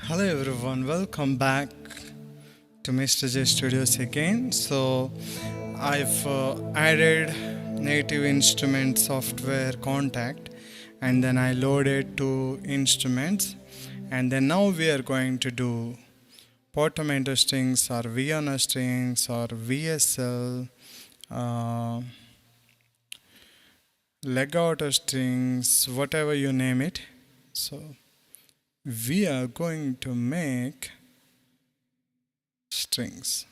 Hello everyone, welcome back to Mr. J Studios again. So I've added native instrument software contact and then I loaded two instruments and then now we are going to do Portamento strings or Violins strings or VSL, legato strings, whatever you name it. So we are going to make strings,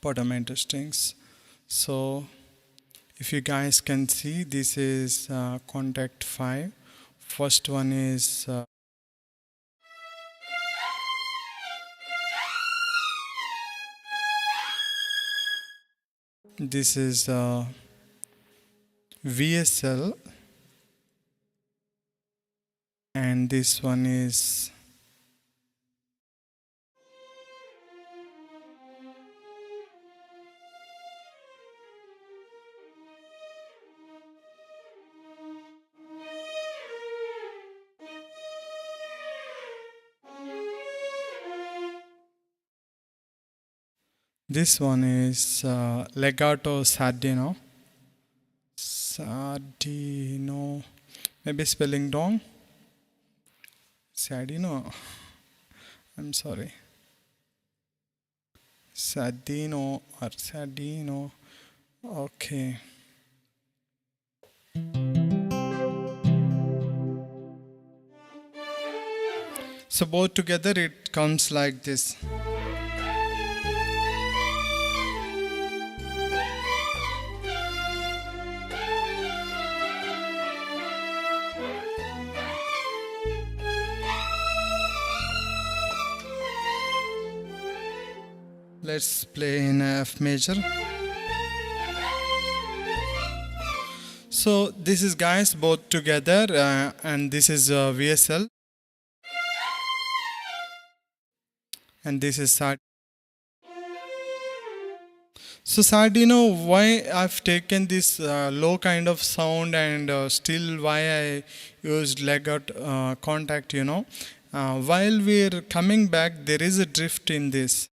Portamento strings. So if you guys can see, this is contact 5. First one is this is VSL and this one is legato Sardino. Sardino, maybe spelling wrong. Sardino, I'm sorry. Sardino or Sardino. Okay. So both together it comes like this. Let's play in F major. So this is guys both together and this is VSL and this is Sardino. So Sardino, why I've taken this low kind of sound and still why I used legato contact, while we're coming back there is a drift in this.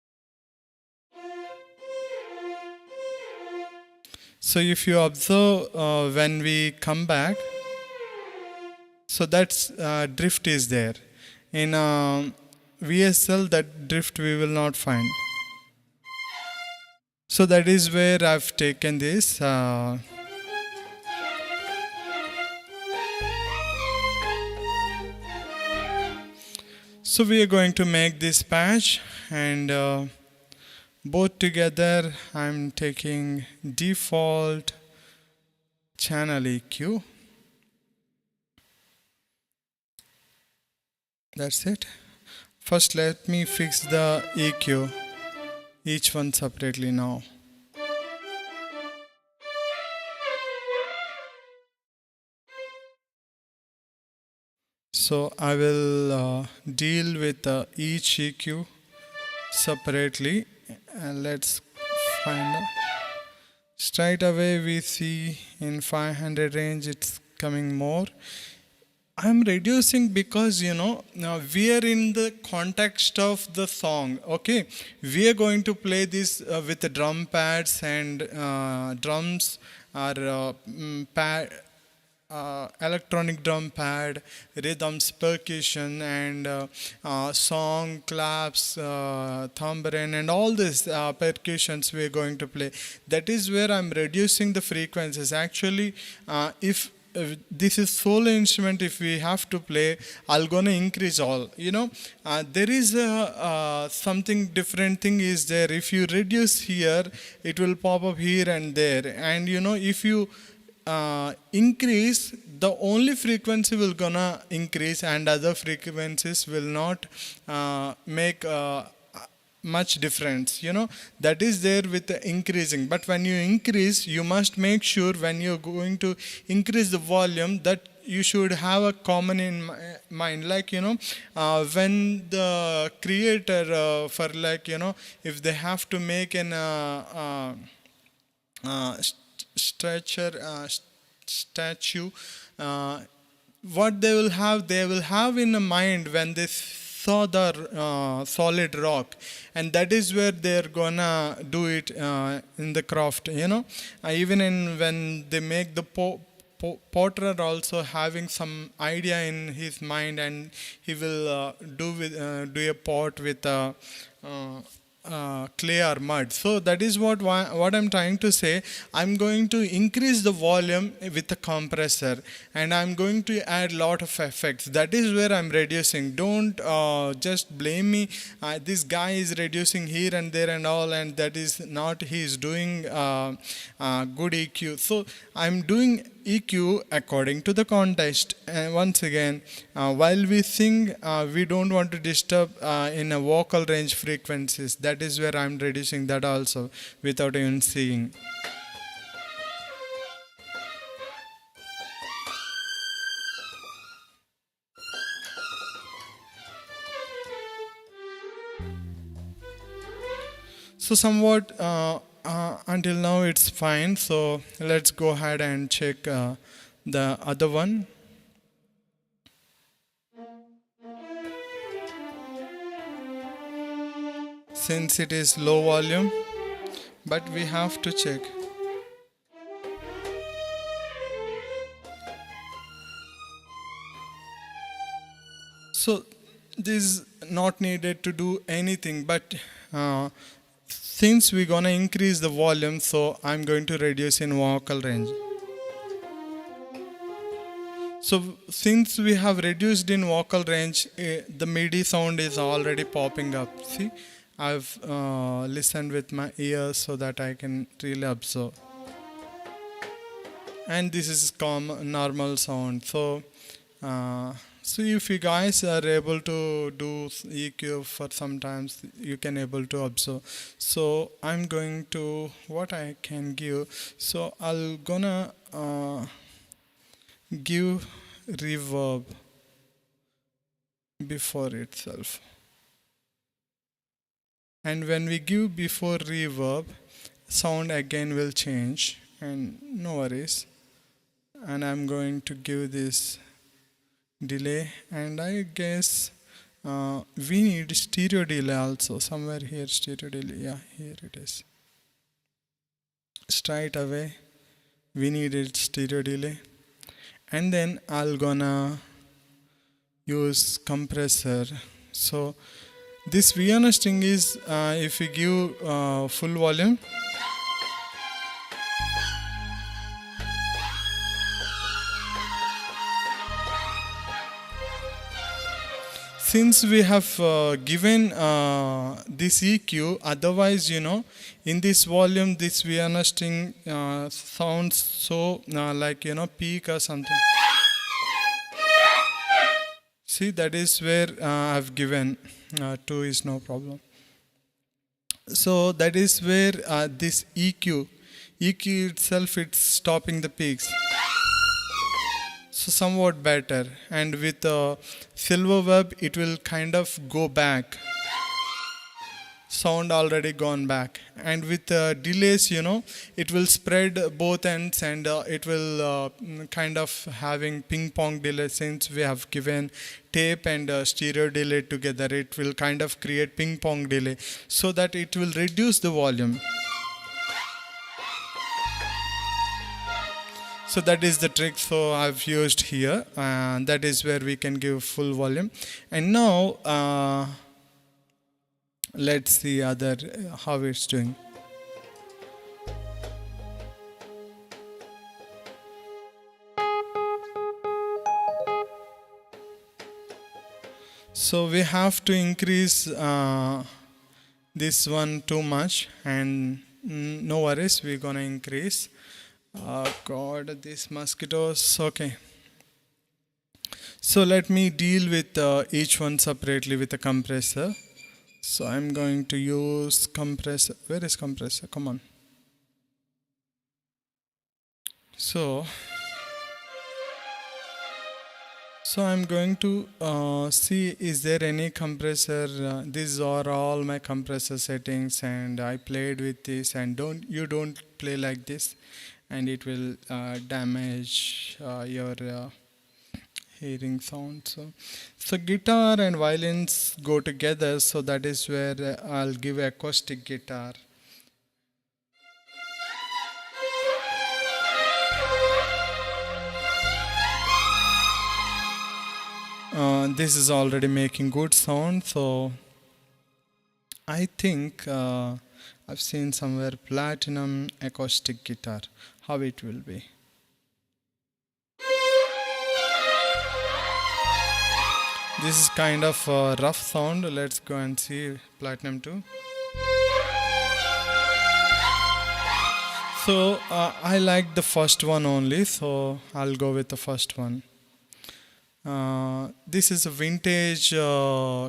So if you observe when we come back, so that's drift is there. In VSL that drift we will not find. So that is where I've taken this. So we are going to make this patch and both together I'm taking default channel EQ. That's it. First let me fix the EQ, each one separately now. So I will deal with each EQ separately and let's find out. Straight away we see in 500 range it's coming more. I'm reducing because now we are in the context of the song. Okay, we are going to play this with the drum pads and drums or electronic drum pad, rhythms, percussion, and song, claps, tambourine, and all these percussions we are going to play. That is where I'm reducing the frequencies. Actually, if this is solo instrument, if we have to play, I'll gonna increase all. There is something different thing is there. If you reduce here, it will pop up here and there. And if you increase, the only frequency will gonna increase and other frequencies will not make much difference. That is there with the increasing. But when you increase, you must make sure when you're going to increase the volume that you should have a common in mind, like when the creator for if they have to make an statue, what they will have in mind when they saw the solid rock, and that is where they're gonna do it in the craft, even in when they make the potter also having some idea in his mind, and he will do a pot with clay or mud. So that is what I'm trying to say. I'm going to increase the volume with the compressor, and I'm going to add lot of effects. That is where I'm reducing. Don't just blame me. This guy is reducing here and there and all, and that is not, he is doing good EQ. So I'm doing EQ according to the context. And once again, while we sing, we don't want to disturb in a vocal range frequencies. That is where I'm reducing that also without even seeing. So somewhat until now it's fine. So let's go ahead and check the other one. Since it is low volume, but we have to check. So this is not needed to do anything, but since we're gonna increase the volume, so I'm going to reduce in vocal range. So since we have reduced in vocal range, the MIDI sound is already popping up. See, I've listened with my ears so that I can really observe. And this is normal sound. So so if you guys are able to do EQ for sometimes, you can able to observe. So I'm going to, what I can give, so I'll gonna give reverb before itself. And when we give before reverb, sound again will change, and no worries. And I'm going to give this delay, and I guess we need stereo delay also, somewhere here, stereo delay, yeah, here it is. Straight away we needed stereo delay, and then I'll gonna use compressor. So this Vienna string is if we give full volume, since we have given this EQ, otherwise, in this volume, this Vienna string sounds so like, peak or something. See, that is where I've given 2 is no problem. So that is where this EQ itself, it's stopping the peaks. So somewhat better, and with silver web it will kind of go back, sound already gone back, and with delays, it will spread both ends, and it will kind of having ping pong delay. Since we have given tape and stereo delay together, it will kind of create ping pong delay, so that it will reduce the volume. So that is the trick. So I've used here, and that is where we can give full volume. And now let's see other how it's doing. So we have to increase this one too much, and no worries, we're gonna increase. God, these mosquitoes. Okay. So let me deal with each one separately with a compressor. So I'm going to use compressor. Where is compressor? Come on. So I'm going to see, is there any compressor? These are all my compressor settings, and I played with this, and don't play like this, and it will damage your hearing sound. So guitar and violins go together, so that is where I'll give acoustic guitar. This is already making good sound, so I think I've seen somewhere platinum acoustic guitar, how it will be. This is kind of a rough sound. Let's go and see platinum 2. So I like the first one only, so I'll go with the first one. This is a vintage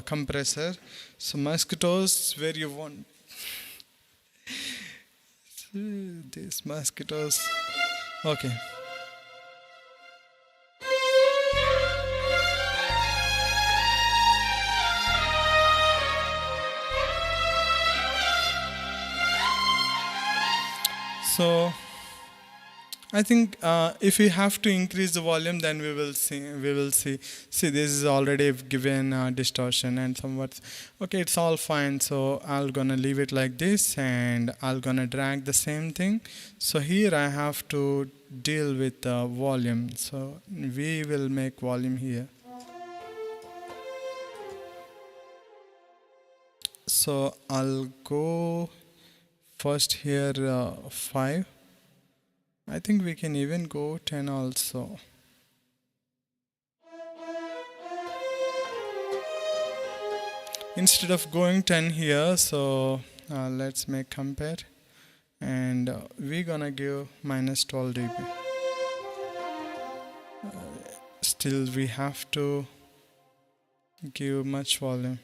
compressor. So mosquitoes, where you want these mosquitoes. Okay. So I think if we have to increase the volume, then we will see. See, this is already given distortion and somewhat. Okay, it's all fine. So I'm gonna leave it like this, and I'm gonna drag the same thing. So here I have to deal with the volume. So we will make volume here. So I'll go first here 5. I think we can even go 10 also. Instead of going 10 here, so let's make compare, and we're gonna give minus 12 dB. Still we have to give much volume.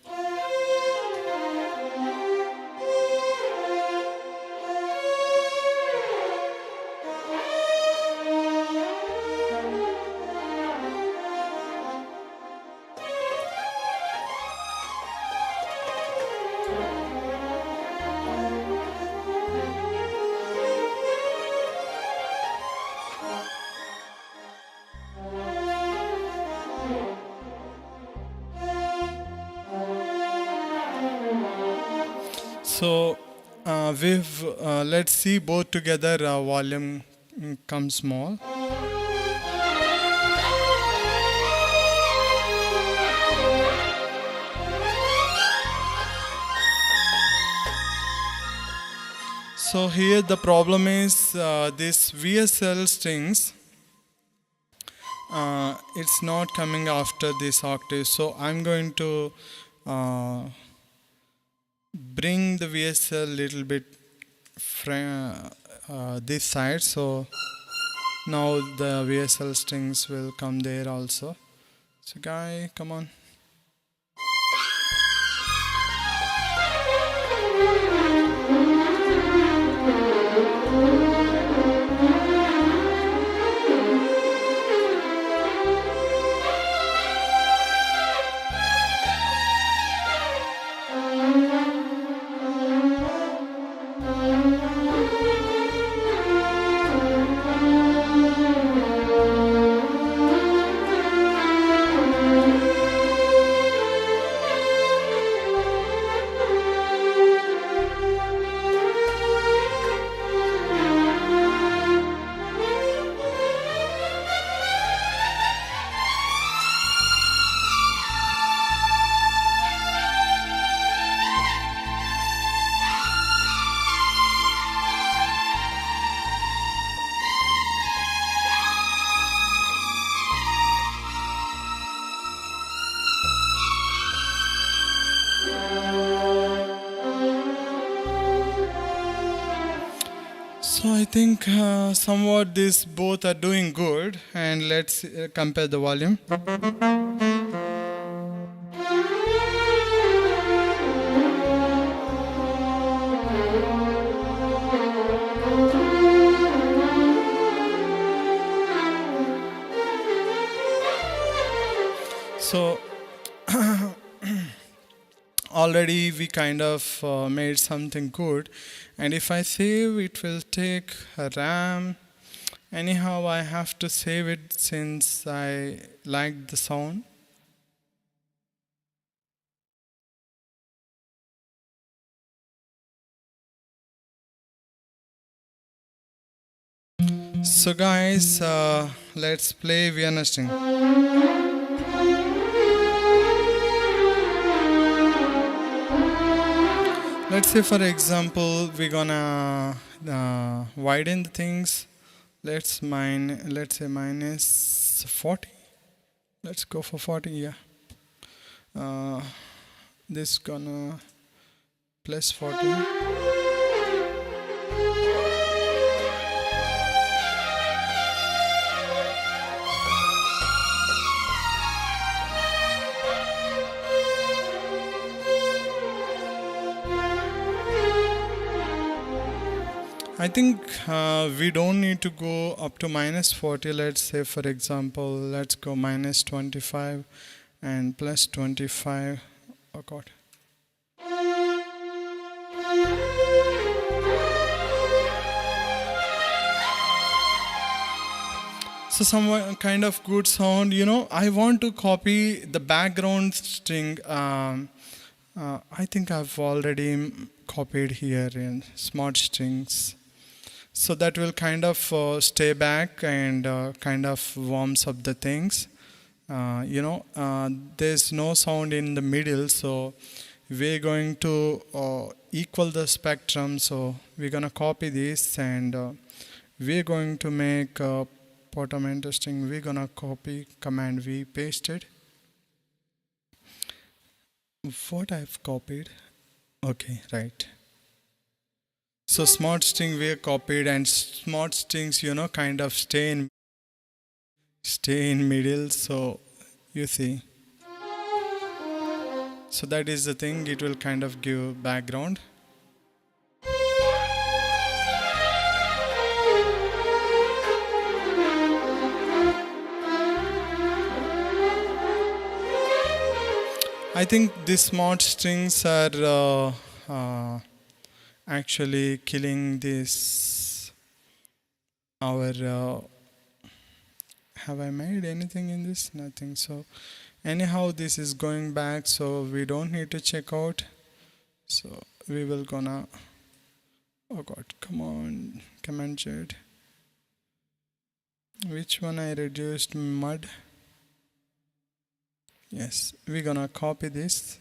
So let's see both together volume comes small. So here the problem is this VSL strings, it's not coming after this octave. So I'm going to bring the VSL little bit this side. So now the VSL strings will come there also. So guy, come on. So I think somewhat these both are doing good, and let's compare the volume. So already we kind of made something good, and if I save, it will take a RAM Anyhow, I have to save it since I like the sound. So guys, let's play Vienna string. Let's say for example we're gonna widen the things. Let's say minus 40. Let's go for 40. Yeah. This gonna plus 40. I think we don't need to go up to minus 40. Let's say for example, let's go minus 25 and plus 25. Oh god. So some kind of good sound, I want to copy the background string. I think I've already copied here in smart strings. So that will kind of stay back and kind of warms up the things. There's no sound in the middle, so we're going to equal the spectrum. So we're gonna copy this and we're going to make a Portamento string. We're gonna copy Command V, paste it. What I've copied? Okay, right. So smart string we copied, and smart strings kind of stay in middle. So you see, so that is the thing, it will kind of give background. I think these smart strings are actually killing this our have I made anything in this? Nothing. So anyhow this is going back, so we don't need to check out. So we will gonna, oh god, come on, Command Z. Which one I reduced? Mud. Yes, we're gonna copy this,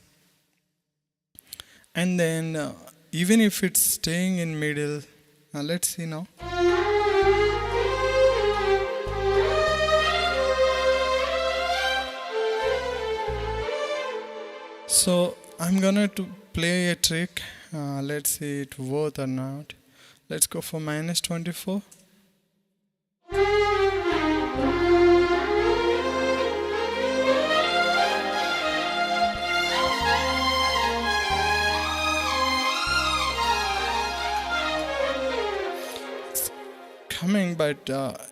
and then even if it's staying in middle, let's see now. So I'm gonna to play a trick. Let's see it worth or not. Let's go for minus 24. Coming, but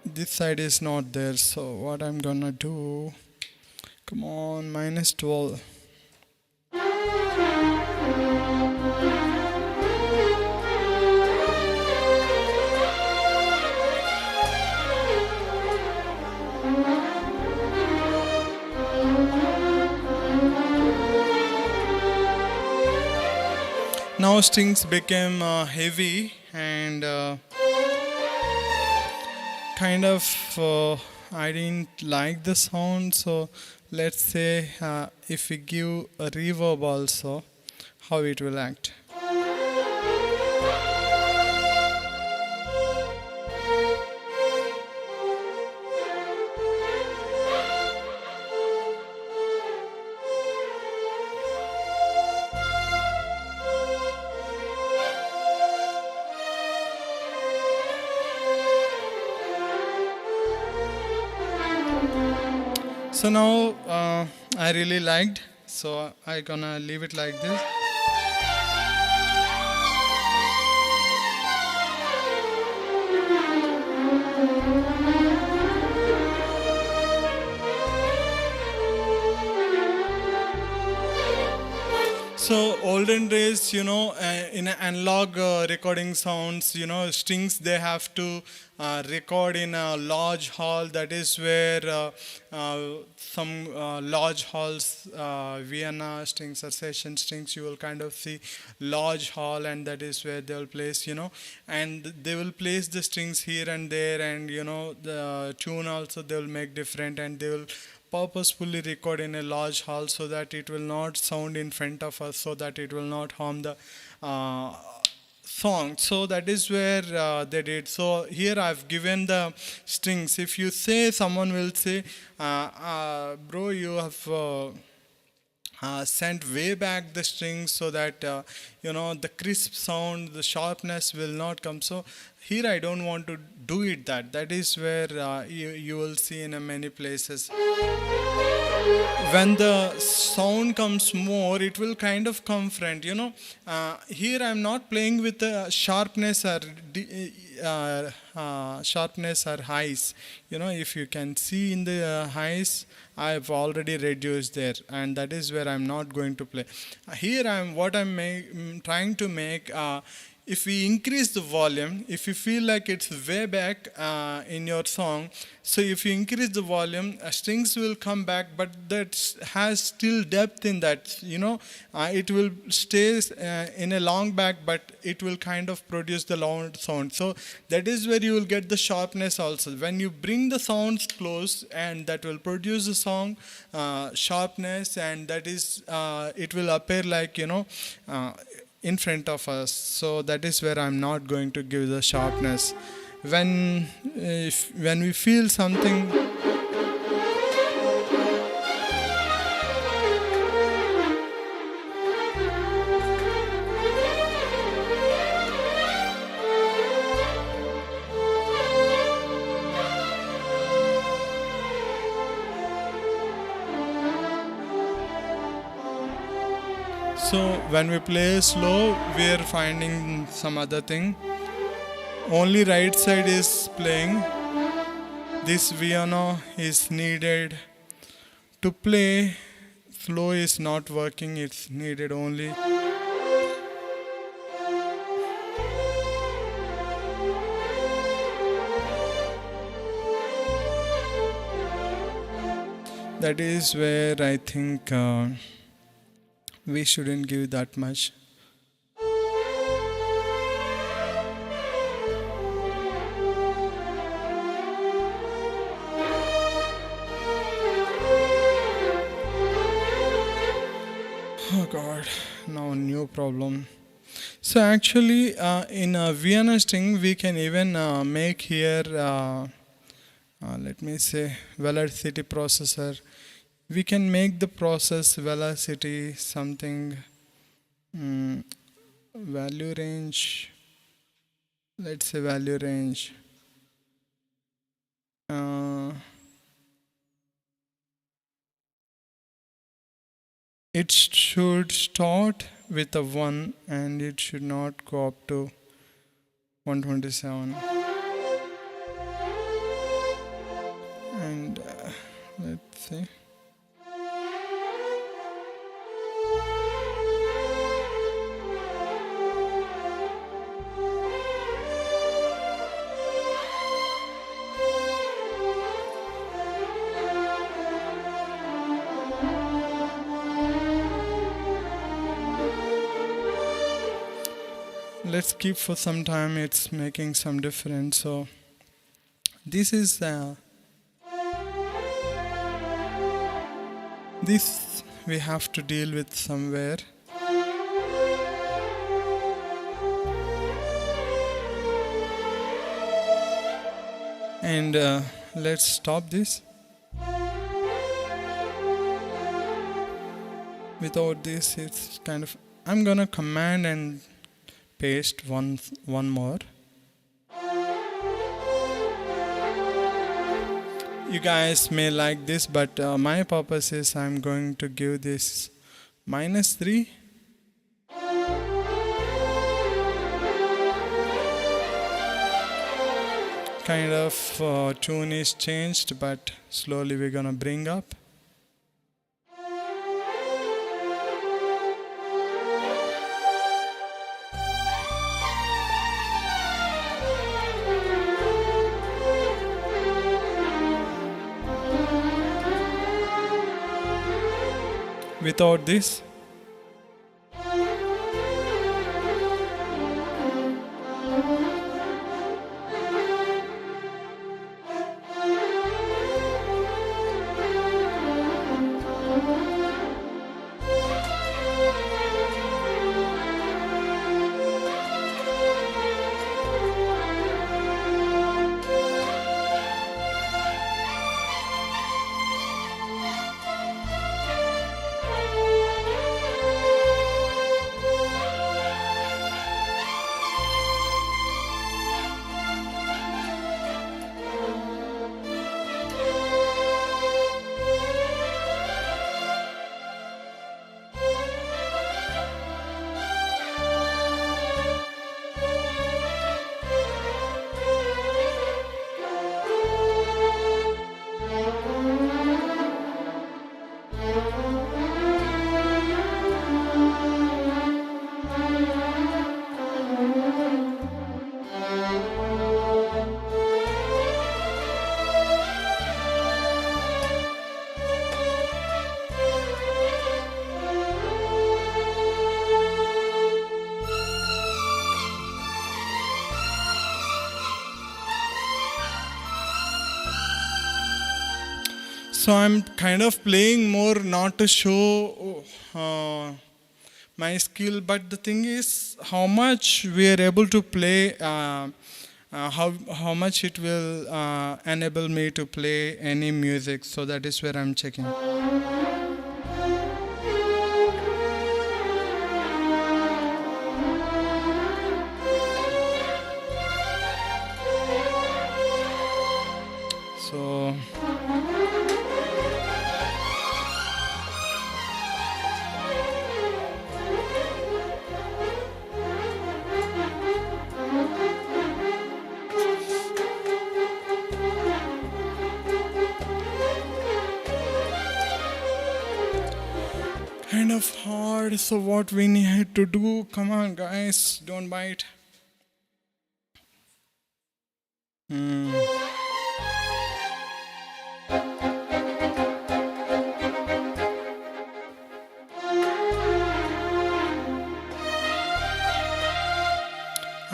this side is not there, so what I'm gonna do, come on, minus 12. Now strings became heavy and kind of I didn't like the sound. So let's say if we give a reverb also, how it will act. So now I really liked, so I gonna leave it like this. So olden days, in analog recording sounds, strings they have to record in a large hall. That is where some large halls, Vienna strings or session strings, you will kind of see large hall, and that is where they will place, and they will place the strings here and there, and the tune also they will make different, and they will purposefully record in a large hall so that it will not sound in front of us, so that it will not harm the song. So that is where they did. So here I've given the strings. If you say, someone will say, bro, you have sent way back the strings so that the crisp sound, the sharpness will not come. So here I don't want to do it. That is where you will see in many places, when the sound comes more, it will kind of come front. Here I'm not playing with the sharpness or sharpness or highs. If you can see in the highs, I've already reduced there, and that is where I'm not going to play. Here I'm trying to make. If we increase the volume, if you feel like it's way back in your song, so if you increase the volume, strings will come back, but that has still depth in that. It will stay in a long back, but it will kind of produce the loud sound. So that is where you will get the sharpness also. When you bring the sounds close, and that will produce the song sharpness, and that is it will appear like in front of us. So that is where I'm not going to give the sharpness. When we feel something, so when we play slow, we are finding some other thing. Only right side is playing. This Vienna is needed to play. Slow is not working. It's needed only. That is where I think we shouldn't give that much. Oh God, now new problem. So actually in a Vienna string we can even make here, let me say, velocity processor. We can make the process velocity something, value range, let's say value range. It should start with a 1 and it should not go up to 127. And let's see. Let's keep for some time, it's making some difference. So this is this we have to deal with somewhere. And let's stop this. Without this, it's kind of, I'm gonna command and paste one more. You guys may like this, but my purpose is I'm going to give this -3. Kind of tune is changed, but slowly we're gonna bring up. without this. So I'm kind of playing more not to show my skill, but the thing is how much we are able to play, how much it will enable me to play any music. So that is where I'm checking. So kind of hard. So what we need to do, come on guys, don't bite.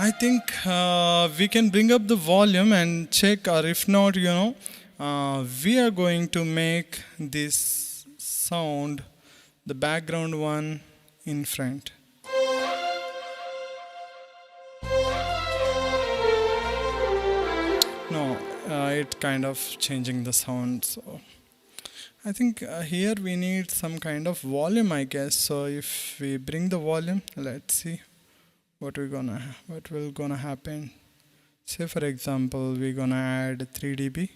I think we can bring up the volume and check, or if not, we are going to make this sound, the background one, in front. No, it kind of changing the sound. So I think here we need some kind of volume, I guess. So if we bring the volume, let's see what will gonna happen. Say for example, we're gonna add 3 dB.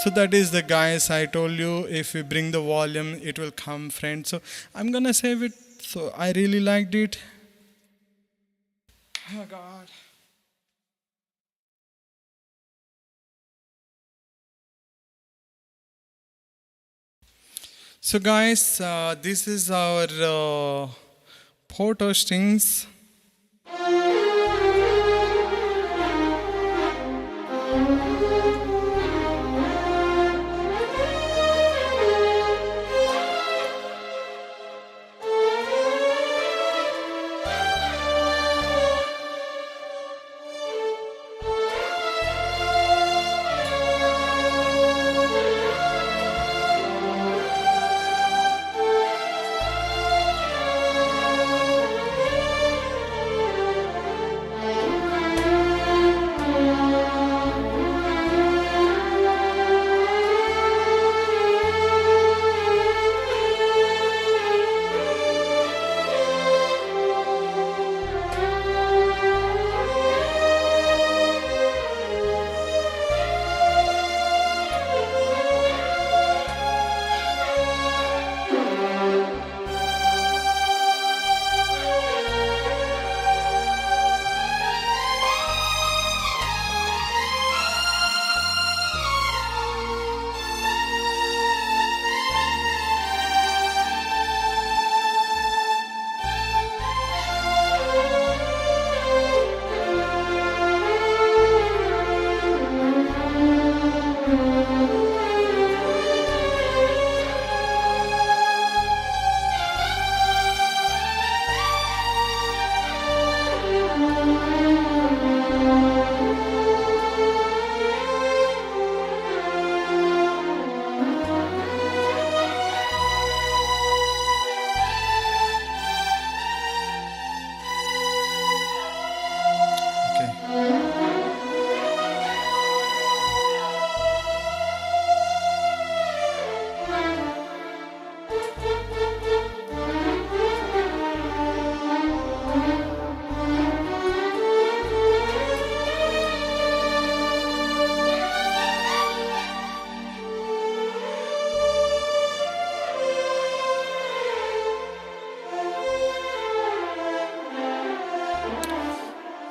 So that is the guys, I told you, if we bring the volume, it will come front. So I'm gonna save it. So I really liked it. Oh God. So guys, this is our Porto strings.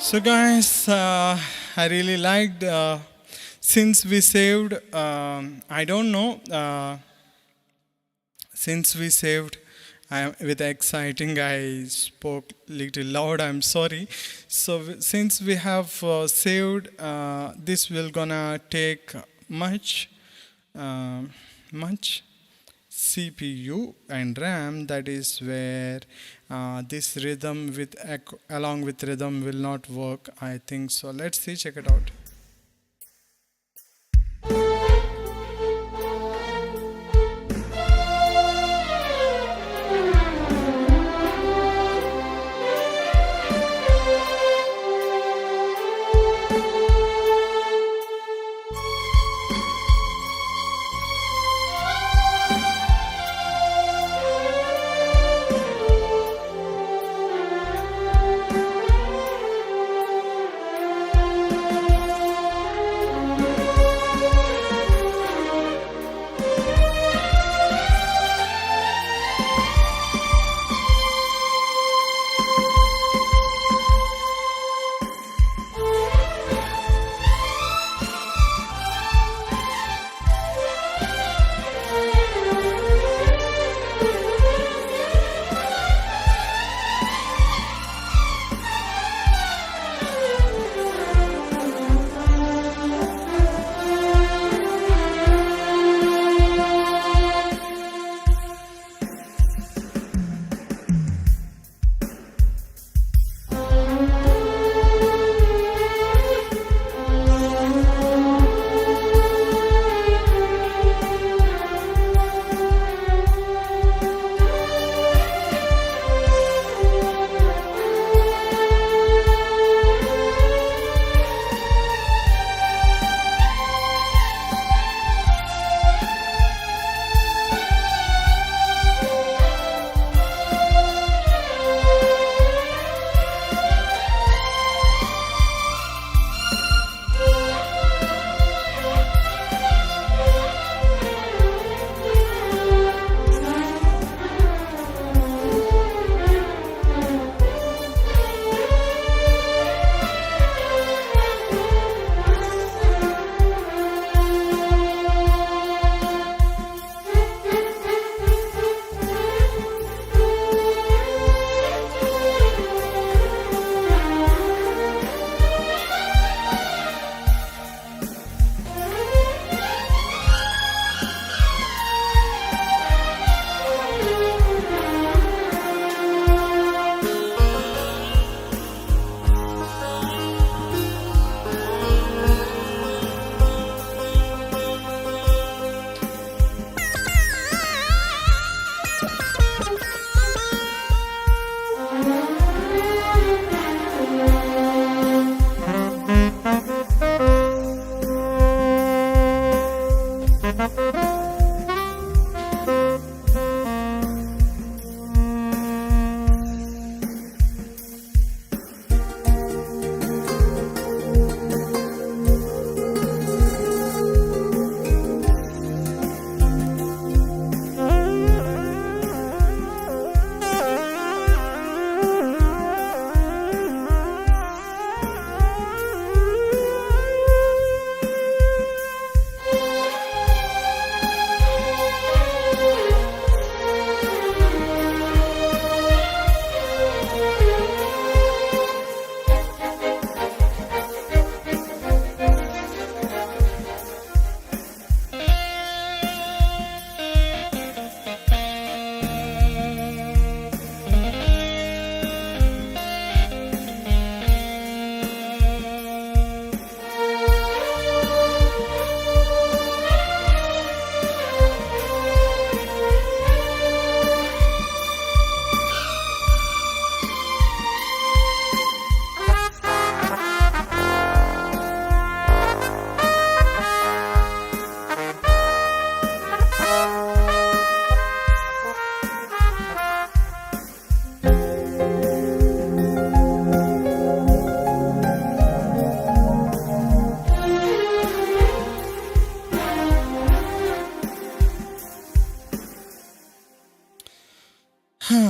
So guys, I really liked since we saved. I don't know. Since we saved, with exciting, I spoke little loud. I'm sorry. So since we have saved, this will gonna take much, much CPU and RAM. That is where this rhythm with along with rhythm will not work. I think so. Let's see. Check it out.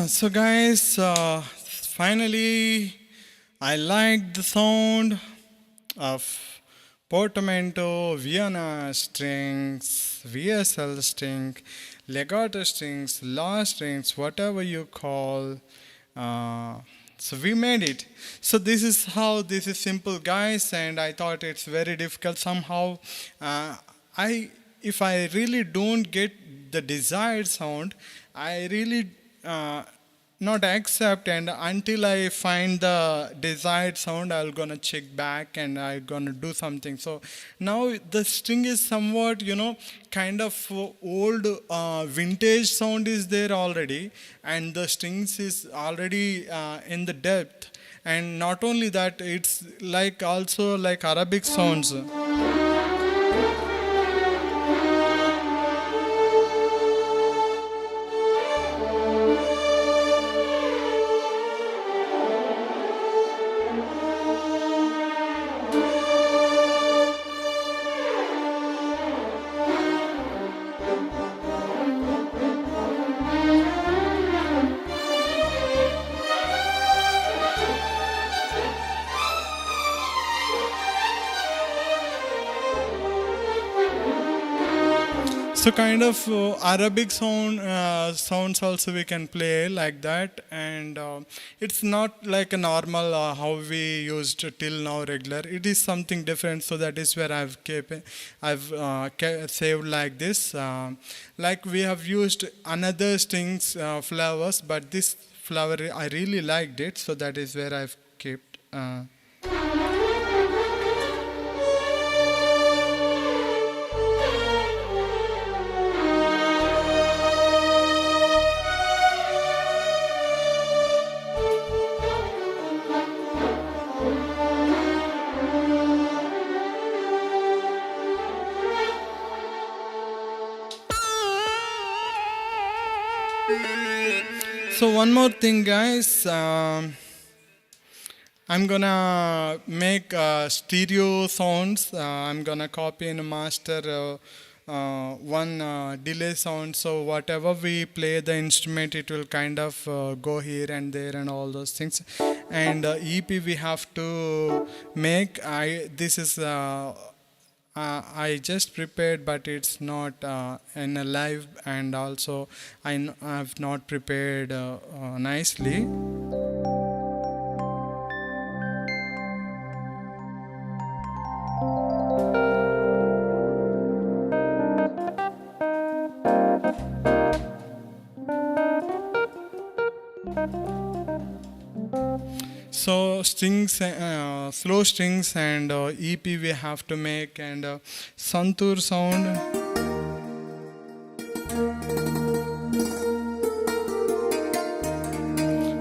So guys, finally I like the sound of Portamento, Vienna strings, VSL string, legato strings, law strings, whatever you call. Uh, so we made it. So this is how this is simple, guys, and I thought it's very difficult somehow. I if I really don't get the desired sound, I really not accept, and until I find the desired sound I'll gonna check back and I'm gonna do something. So now the string is somewhat, kind of old, vintage sound is there already, and the strings is already in the depth, and not only that, it's like also like Arabic sounds. So kind of Arabic sounds also we can play like that, and it's not like a normal how we used till now regular. It is something different. So that is where I've saved like this. Like we have used another strings flavors, but this flower I really liked it. So that is where I've kept. So one more thing, guys. I'm gonna make stereo sounds. I'm gonna copy and master one delay sound. So whatever we play the instrument, it will kind of go here and there and all those things. And EP we have to make. I just prepared, but it's not in a live, and also I've not prepared nicely. So strings, slow strings, and EP we have to make, and santur sound.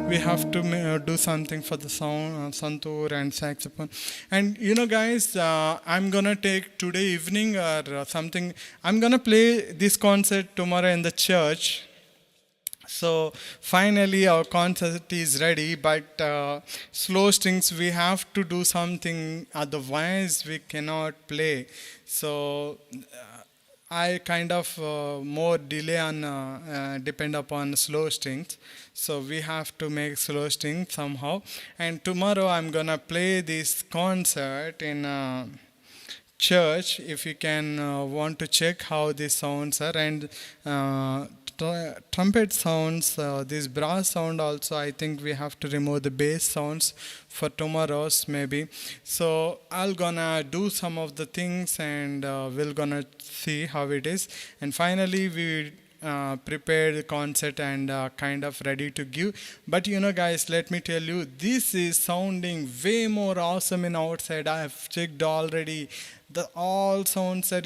We have to do something for the sound, santur and saxophone. And guys, I'm gonna take today evening or something. I'm gonna play this concert tomorrow in the church. So finally our concert is ready, but slow strings we have to do something, otherwise we cannot play. So I kind of more delay on depend upon slow strings. So we have to make slow strings somehow. And tomorrow I'm gonna play this concert in church. If you can want to check how these sounds are, and trumpet sounds, this brass sound also, I think we have to remove the bass sounds for tomorrow's maybe. So I'll gonna do some of the things, and we'll gonna see how it is. And finally we prepared the concert and kind of ready to give. But guys, let me tell you, this is sounding way more awesome in outside. I have checked already. The all sounds are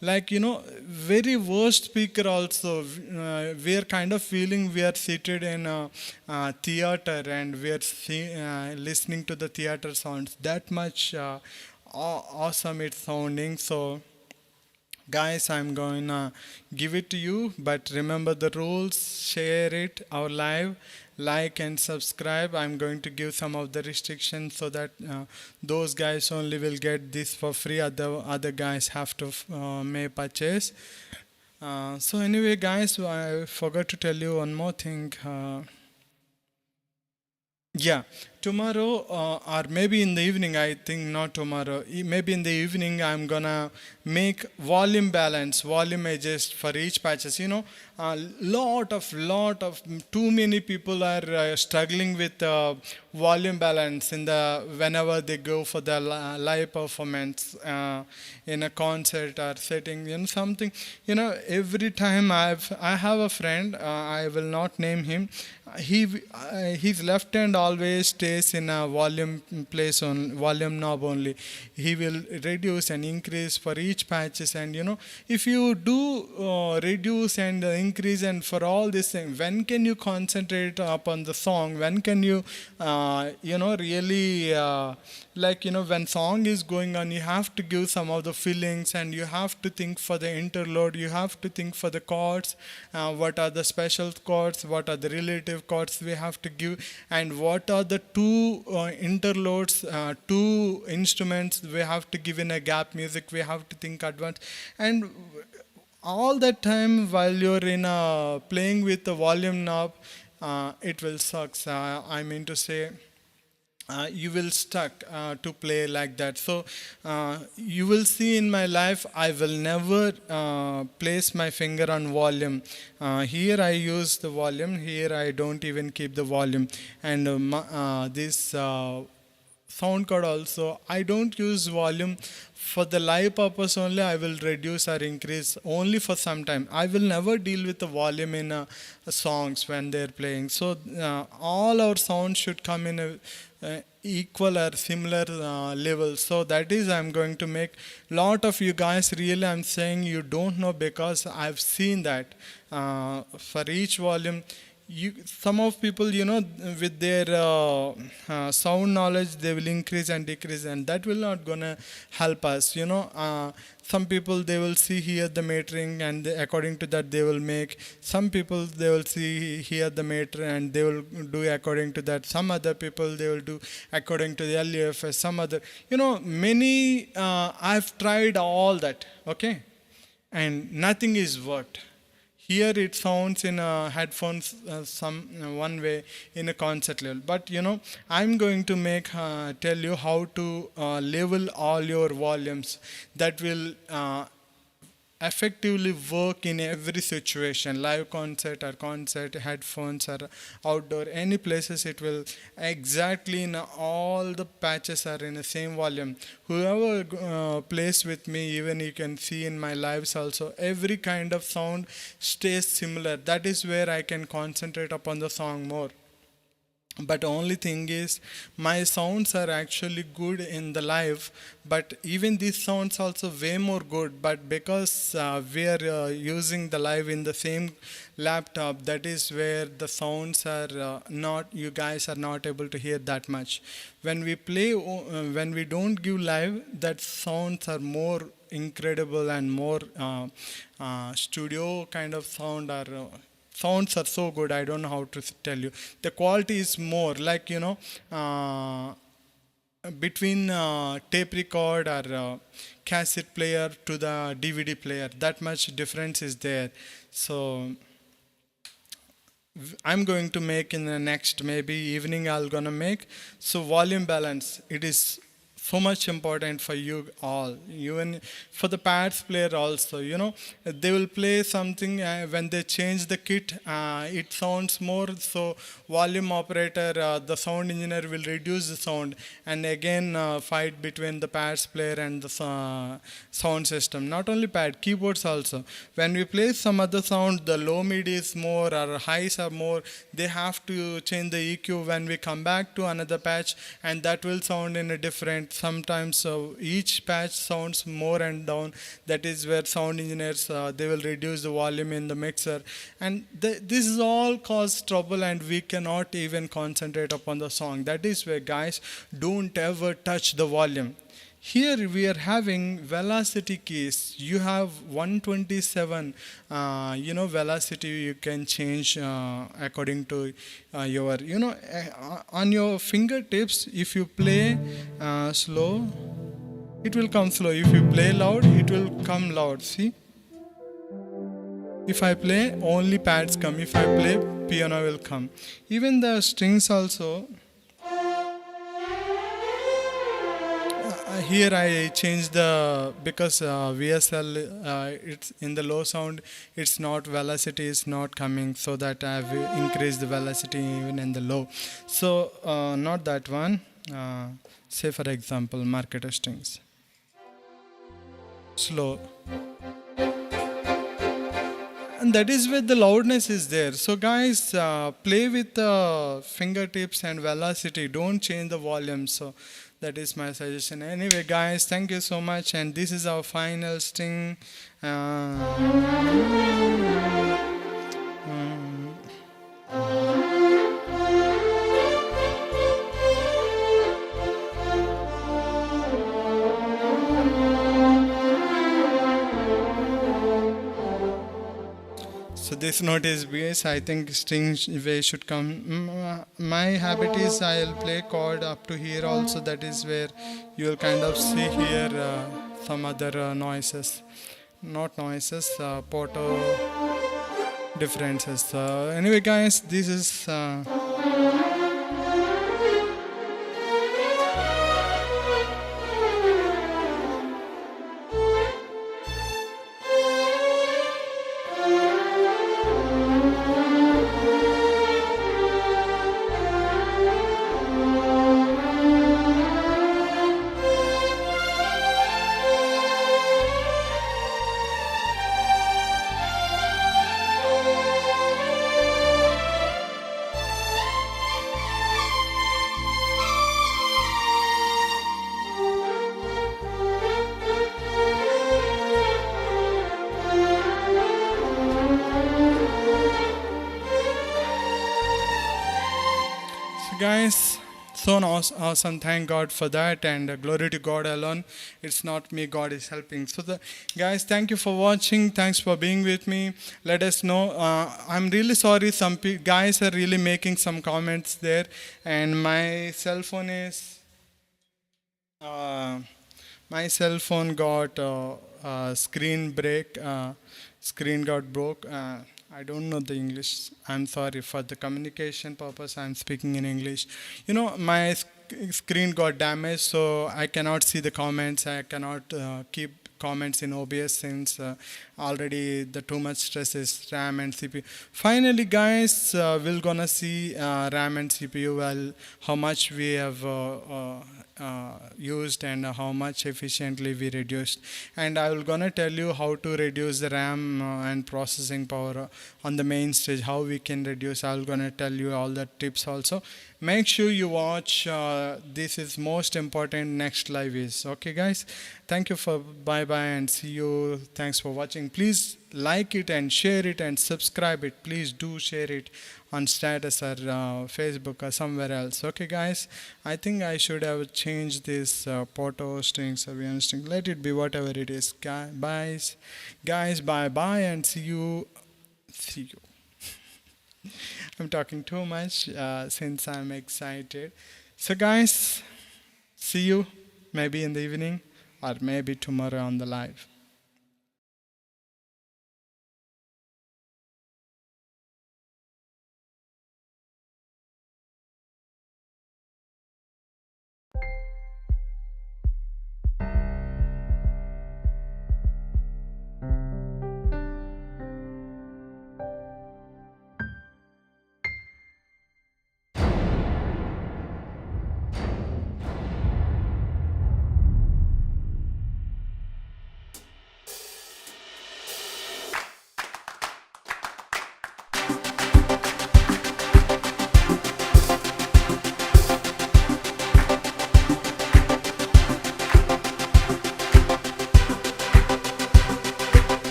like very worst speaker also. We are kind of feeling we are seated in a theater, and we are listening to the theater sounds. That much awesome it's sounding. So guys, I'm gonna give it to you, but remember the rules. Share it our live, like and subscribe. I'm going to give some of the restrictions so that those guys only will get this for free. Other guys have to may purchase. So anyway, guys, I forgot to tell you one more thing. Yeah, tomorrow or maybe in the evening, I think not tomorrow, maybe in the evening I'm gonna make volume balance, volume adjust for each patches. A lot of too many people are struggling with volume balance in the whenever they go for the live performance in a concert or setting, something. Every time I have a friend, I will not name him. His left hand always stays in a volume place on volume knob only. He will reduce and increase for each patches, and if you do reduce and increase and for all this thing, when can you concentrate upon the song? When can you really when song is going on, you have to give some of the feelings, and you have to think for the interlude, you have to think for the chords, what are the special chords, what are the relative chords we have to give, and what are the two interludes, two instruments we have to give in a gap music, we have to think advance. And all that time while you're in playing with the volume knob, it will suck. I mean to say, you will stuck to play like that. So you will see in my life, I will never place my finger on volume. Here I use the volume, here I don't even keep the volume. And this sound card also, I don't use volume for the live purpose only. I will reduce or increase only for some time. I will never deal with the volume in songs when they're playing. So all our sounds should come in a equal or similar level. So that is, I'm going to make lot of you guys, really I'm saying you don't know, because I've seen that for each volume, some of people, with their sound knowledge, they will increase and decrease, and that will not gonna help us. Some people, they will see here the metering, and according to that they will make. Some people, they will see here the meter, and they will do according to that. Some other people, they will do according to the LUFS. Some other, many. I've tried all that, okay, and nothing is worked. Here it sounds in headphones one way in a concert level. But I'm going to tell you how to level all your volumes. That will effectively work in every situation, live concert or concert, headphones or outdoor, any places. It will exactly in all the patches are in the same volume. Whoever plays with me, even you can see in my lives also, every kind of sound stays similar. That is where I can concentrate upon the song more. But only thing is, my sounds are actually good in the live, but even these sounds also way more good. But because we are using the live in the same laptop, that is where the sounds are not, you guys are not able to hear that much. When we play, when we don't give live, that sounds are more incredible and more studio kind of sound, or sounds are so good, I don't know how to tell you. The quality is more like, between tape record or cassette player to the DVD player, that much difference is there. So I'm going to make in the next maybe evening, I'm gonna make. So volume balance, it is so much important for you all, even for the pads player also. They will play something, when they change the kit, it sounds more. So volume operator, the sound engineer will reduce the sound, and again fight between the pads player and the sound system. Not only pad, keyboards also. When we play some other sound, the low mid is more or highs are more, they have to change the EQ when we come back to another patch, and that will sound in a different. Sometimes each patch sounds more and down. That is where sound engineers, they will reduce the volume in the mixer, and this is all cause trouble, and we cannot even concentrate upon the song. That is where, guys, don't ever touch the volume. Here we are having velocity keys. You have 127, velocity you can change according to your, on your fingertips. If you play slow, it will come slow. If you play loud, it will come loud. See? If I play, only pads come. If I play, piano will come. Even the strings also. here I changed the, because VSL, it's in the low sound, it's not, velocity is not coming, so that I've increased the velocity even in the low. So not that one. Say for example, market strings, slow, and that is where the loudness is there. So guys, play with the fingertips and velocity, don't change the volume. So that is my suggestion. Anyway guys, thank you so much, and this is our final string. So this note is bass. I think string way should come. My habit is I'll play chord up to here also. That is where you'll kind of see here some other noises, not noises, porto differences. Anyway, guys, this is. Guys, so awesome, thank God for that, and glory to God alone. It's not me, God is helping. So guys, thank you for watching, thanks for being with me. Let us know, I'm really sorry, some guys are really making some comments there, and my cell phone is my cell phone got screen break, screen got broke. I don't know the English. I'm sorry, for the communication purpose I'm speaking in English. You know, my screen got damaged, so I cannot see the comments. I cannot keep comments in OBS since already the too much stress is RAM and CPU. Finally guys, we're gonna see RAM and CPU, well, how much we have used and how much efficiently we reduced, and I will gonna tell you how to reduce the RAM and processing power on the main stage, how we can reduce. I will gonna tell you all the tips also. Make sure you watch, this is most important next live is. Okay guys, thank you for bye and see you. Thanks for watching. Please like it and share it and subscribe it. Please do share it on status or Facebook or somewhere else. Okay guys, I think I should have changed this porto strings or Violin string. Let it be whatever it is. Guys, bye and see you. I'm talking too much since I'm excited. So guys, see you maybe in the evening or maybe tomorrow on the live.